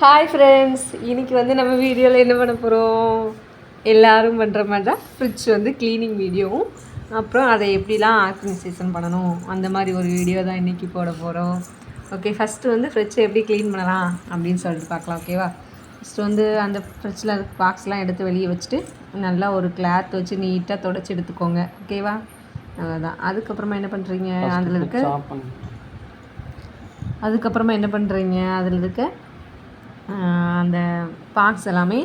Hi friends, இன்றைக்கி வந்து நம்ம வீடியோவில் என்ன பண்ண போகிறோம்? எல்லோரும் பண்ணுற மாதிரி தான் ஃப்ரிட்ஜ் வந்து க்ளீனிங் வீடியோவும், அப்புறம் அதை எப்படிலாம் ஆர்கனைசேஷன் பண்ணணும் அந்த மாதிரி ஒரு வீடியோ தான் இன்றைக்கி போட போகிறோம். ஓகே, ஃபஸ்ட்டு வந்து ஃப்ரிட்ஜை எப்படி க்ளீன் பண்ணலாம் அப்படின்னு சொல்லிட்டு பார்க்கலாம். ஓகேவா? ஃபஸ்ட்டு வந்து அந்த ஃப்ரிட்ஜில் பாக்ஸ்லாம் எடுத்து வெளியே வச்சுட்டு நல்லா ஒரு கிளாத் வச்சு நீட்டாக தொடச்சி எடுத்துக்கோங்க. ஓகேவா? அதுதான். அதுக்கப்புறமா என்ன பண்ணுறீங்க, அதில் இருக்க அந்த பாக்ஸ் எல்லாமே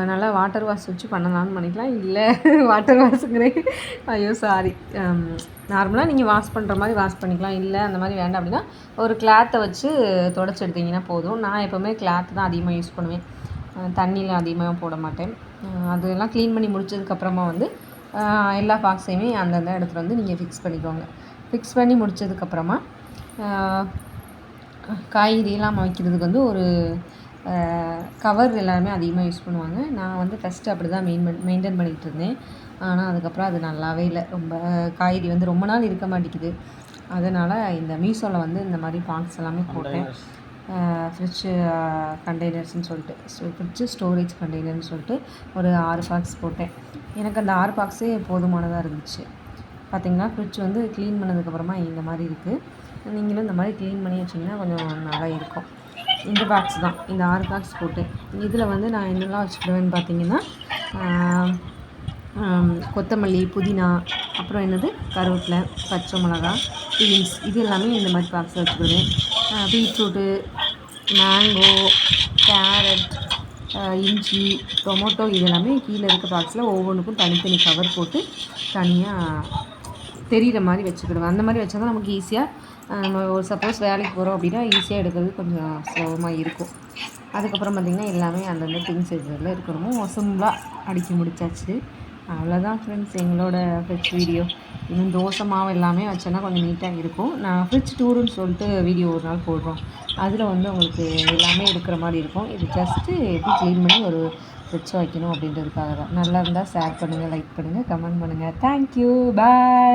நல்லா வாட்டர் வாஷ் வச்சு பண்ணலான்னு பண்ணிக்கலாம். இல்லை வாட்டர் வாஷுங்கிறேன், ஐயோ சாரி, நார்மலாக நீங்கள் வாஷ் பண்ணுற மாதிரி வாஷ் பண்ணிக்கலாம். இல்லை அந்த மாதிரி வேண்டாம் அப்படின்னா ஒரு கிளாத்தை வச்சு தொடச்சி எடுத்திங்கன்னா போதும். நான் எப்போவுமே கிளாத் தான் அதிகமாக யூஸ் பண்ணுவேன், தண்ணியில் அதிகமாக போட மாட்டேன். அதெல்லாம் க்ளீன் பண்ணி முடித்ததுக்கப்புறமா வந்து எல்லா பாக்ஸையுமே அந்தந்த இடத்துல வந்து நீங்கள் ஃபிக்ஸ் பண்ணிக்கோங்க. ஃபிக்ஸ் பண்ணி முடித்ததுக்கப்புறமா காய்கறியெல்லாம் வைக்கிறதுக்கு வந்து ஒரு கவர் எல்லாருமே அதிகமாக யூஸ் பண்ணுவாங்க. நான் வந்து ஃபஸ்ட்டு அப்படி தான் மெயின்டைன் பண்ணிகிட்டு இருந்தேன். ஆனால் அதுக்கப்புறம் அது நல்லாவே இல்லை. ரொம்ப காய்கறி வந்து ரொம்ப நாள் இருக்க மாட்டேங்குது. அதனால் இந்த மீஷோவில் வந்து இந்த மாதிரி பாக்ஸ் எல்லாமே போட்டேன். ஃப்ரிட்ஜு கண்டெய்னர்ஸ்னு சொல்லிட்டு ஃப்ரிட்ஜு ஸ்டோரேஜ் கண்டெய்னர்னு சொல்லிட்டு ஒரு 6 பாக்ஸ் போட்டேன். எனக்கு அந்த 6 பாக்ஸே போதுமானதாக இருந்துச்சு. பார்த்திங்கன்னா ஃப்ரிட்ஜ் வந்து க்ளீன் பண்ணதுக்கப்புறமா இந்த மாதிரி இருக்குது. நீங்களும் இந்த மாதிரி க்ளீன் பண்ணி வச்சிங்கன்னா கொஞ்சம் நல்லா இருக்கும். இந்த பாக்ஸ் தான், இந்த 6 பாக்ஸ் போட்டு இதில் வந்து நான் என்னெல்லாம் வச்சுக்கிடுவேன்னு பார்த்தீங்கன்னா, கொத்தமல்லி, புதினா, அப்புறம் என்னது கருவேப்பிலை, பச்சை மிளகா, பீன்ஸ், இது எல்லாமே இந்த மாதிரி பாக்ஸில் வச்சுக்கிடுவேன். பீட்ரூட்டு, மேங்கோ, கேரட், இஞ்சி, டொமேட்டோ, இது எல்லாமே கீழே இருக்க பாக்ஸில் ஒவ்வொன்றுக்கும் தனித்தனி கவர் போட்டு தனியாக தெரிகிற மாதிரி வச்சுக்கிடுவேன். அந்த மாதிரி வச்சா தான் நமக்கு ஈஸியாக, நம்ம ஒரு சப்போஸ் வேலைக்கு போகிறோம் அப்படின்னா ஈஸியாக எடுக்கிறது கொஞ்சம் சுலபமாக இருக்கும். அதுக்கப்புறம் பார்த்திங்கன்னா எல்லாமே அந்தந்த திங்ஸ் இருக்கிறதுல இருக்கணுமோ சிம்பிளாக அடுக்கி முடிச்சாச்சு. அவ்வளோதான் ஃப்ரெண்ட்ஸ் எங்களோட ஃப்ரிட்ஜ் வீடியோ. இன்னும் தோசை மாவு எல்லாமே வச்சோன்னா கொஞ்சம் நீட்டாக இருக்கும். நான் ஃப்ரிட்ஜ் டூருன்னு சொல்லிட்டு வீடியோ ஒரு நாள் போடுறோம். அதில் வந்து உங்களுக்கு எல்லாமே இருக்கிற மாதிரி இருக்கும். இது ஜஸ்ட்டு எப்படி க்ளீன் பண்ணி ஒரு ஃப்ரிட்ஜ் வைக்கணும் அப்படின்றதுக்காக தான். நல்லா இருந்தால் ஷேர் பண்ணுங்கள், லைக் பண்ணுங்கள், கமெண்ட் பண்ணுங்கள். தேங்க்யூ, பாய்.